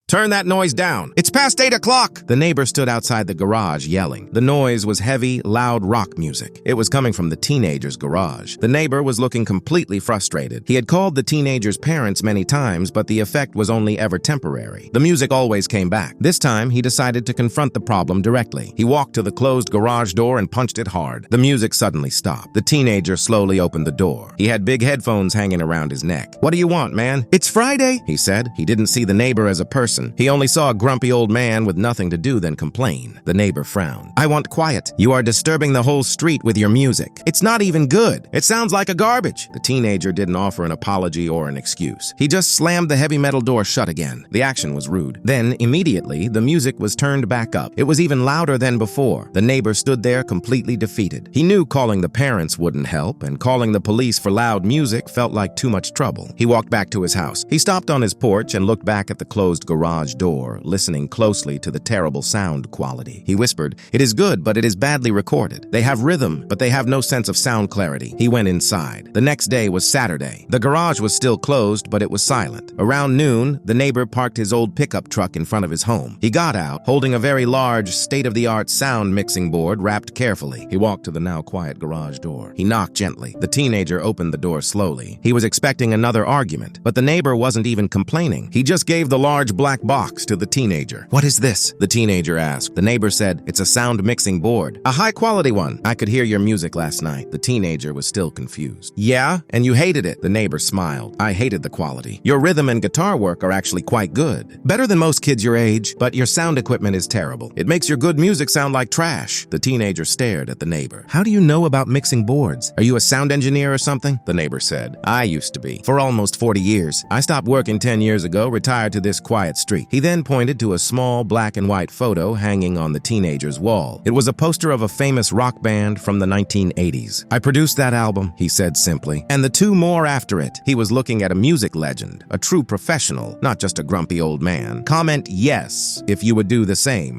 Turn that noise down. It's past 8 o'clock. The neighbor stood outside the garage yelling. The noise was heavy, loud rock music. It was coming from the teenager's garage. The neighbor was looking completely frustrated. He had called the teenager's parents many times, but the effect was only ever temporary. The music always came back. This time, he decided to confront the problem directly. He walked to the closed garage door and punched it hard. The music suddenly stopped. The teenager slowly opened the door. He had big headphones hanging around his neck. "What do you want, man?" "It's Friday," he said. He didn't see the neighbor as a person. He only saw a grumpy old man with nothing to do than complain. The neighbor frowned. "I want quiet. You are disturbing the whole street with your music. It's not even good. It sounds like a garbage." The teenager didn't offer an apology or an excuse. He just slammed the heavy metal door shut again. The action was rude. Then, immediately, the music was turned back up. It was even louder than before. The neighbor stood there completely defeated. He knew calling the parents wouldn't help, and calling the police for loud music felt like too much trouble. He walked back to his house. He stopped on his porch and looked back at the closed garage door, listening closely to the terrible sound quality. He whispered, "It is good, but it is badly recorded. They have rhythm, but they have no sense of sound clarity." He went inside. The next day was Saturday. The garage was still closed, but it was silent. Around noon, the neighbor parked his old pickup truck in front of his home. He got out, holding a very large, state-of-the-art sound mixing board wrapped carefully. He walked to the now quiet garage door. He knocked gently. The teenager opened the door slowly. He was expecting another argument, but the neighbor wasn't even complaining. He just gave the large black box to the teenager. "What is this?" the teenager asked. The neighbor said, "It's a sound mixing board. A high-quality one. I could hear your music last night." The teenager was still confused. "Yeah? And you hated it?" The neighbor smiled. "I hated the quality. Your rhythm and guitar work are actually quite good. Better than most kids your age, but your sound equipment is terrible. It makes your good music sound like trash." The teenager stared at the neighbor. "How do you know about mixing boards? Are you a sound engineer or something?" The neighbor said, "I used to be. For almost 40 years. I stopped working 10 years ago, retired to this quiet street." He then pointed to a small black and white photo hanging on the teenager's wall. It was a poster of a famous rock band from the 1980s. "I produced that album," he said simply, "and the 2 more after it." He was looking at a music legend, a true professional, not just a grumpy old man. Comment yes if you would do the same.